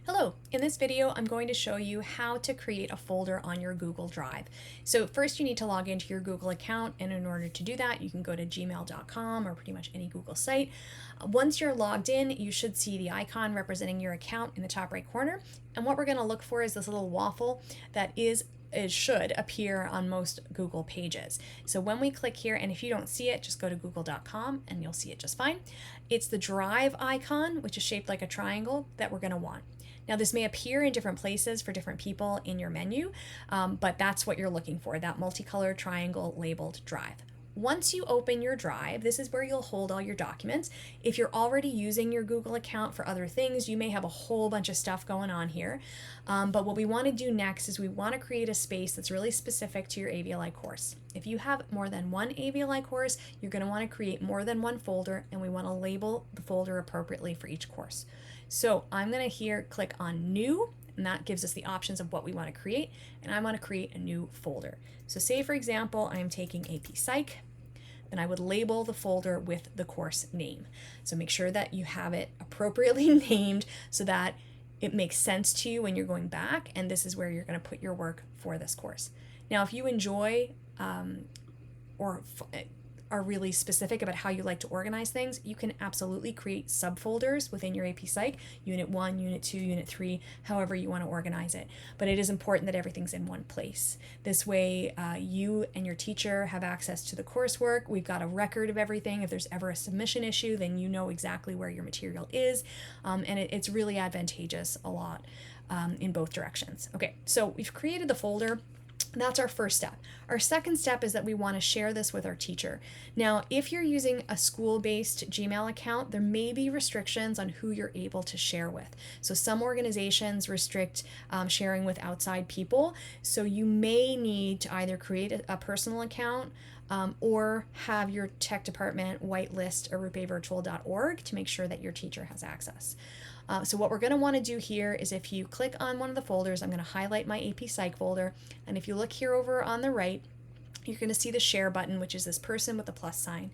Hello, in this video I'm going to show you how to create a folder on your Google Drive. So first you need to log into your Google account, and in order to do that you can go to gmail.com or pretty much any Google site. Once you're logged in, you should see the icon representing your account in the top right corner, and what we're going to look for is this little waffle that it should appear on most Google pages. So when we click here, and if you don't see it, just go to google.com and you'll see it just fine. It's the Drive icon, which is shaped like a triangle, that we're going to want. Now this may appear in different places for different people in your menu, but that's what you're looking for, that multicolored triangle labeled Drive. Once you open your Drive, this is where you'll hold all your documents. If you're already using your Google account for other things, you may have a whole bunch of stuff going on here. But what we want to do next is we want to create a space that's really specific to your AVLI course. If you have more than one AVLI course, you're going to want to create more than one folder, and we want to label the folder appropriately for each course. So I'm going to here click on New, and that gives us the options of what we want to create, and I want to create a new folder. So say for example I'm taking AP Psych, then I would label the folder with the course name. So make sure that you have it appropriately named so that it makes sense to you when you're going back, and this is where you're going to put your work for this course. Now if you enjoy or are really specific about how you like to organize things, you can absolutely create subfolders within your AP Psych, Unit 1, Unit 2, Unit 3, however you want to organize it. But it is important that everything's in one place. This way you and your teacher have access to the coursework. We've got a record of everything. If there's ever a submission issue, then you know exactly where your material is, and it's really advantageous a lot in both directions. Okay, so we've created the folder. That's our first step. Our second step is that we want to share this with our teacher. Now, if you're using a school-based Gmail account, there may be restrictions on who you're able to share with. So some organizations restrict sharing with outside people. So you may need to either create a personal account or have your tech department whitelist arupevirtual.org to make sure that your teacher has access. So what we're going to want to do here is, if you click on one of the folders, I'm going to highlight my AP Psych folder, and if you look here over on the right, you're going to see the share button, which is this person with the plus sign.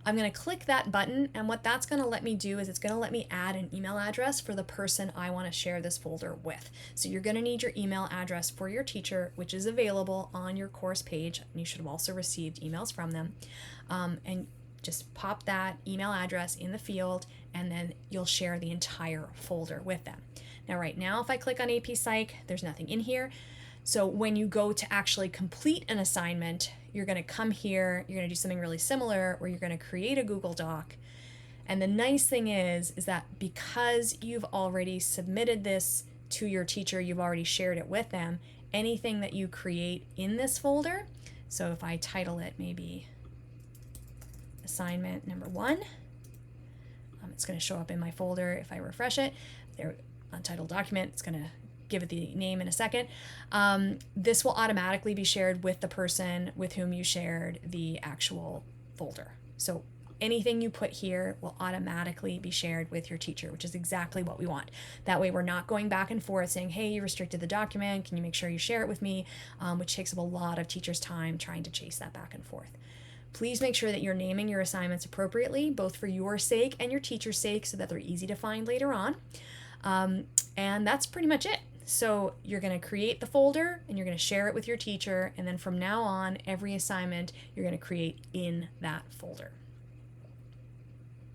I'm going to click that button, and what that's going to let me do is it's going to let me add an email address for the person I want to share this folder with. So you're going to need your email address for your teacher, which is available on your course page, and you should have also received emails from them. And just pop that email address in the field, and then you'll share the entire folder with them. Now right now, if I click on AP Psych, there's nothing in here. So when you go to actually complete an assignment, you're going to come here, you're going to do something really similar where you're going to create a Google Doc. And the nice thing is that because you've already submitted this to your teacher, you've already shared it with them, anything that you create in this folder, so if I title it maybe assignment number 1, it's going to show up in my folder. If I refresh it, there, untitled document, it's going to give it the name in a second. This will automatically be shared with the person with whom you shared the actual folder. So anything you put here will automatically be shared with your teacher, which is exactly what we want. That way we're not going back and forth saying, hey, you restricted the document, can you make sure you share it with me, which takes up a lot of teachers' time trying to chase that back and forth. Please make sure that you're naming your assignments appropriately, both for your sake and your teacher's sake, so that they're easy to find later on. And that's pretty much it. So you're going to create the folder and you're going to share it with your teacher, and then from now on, every assignment you're going to create in that folder.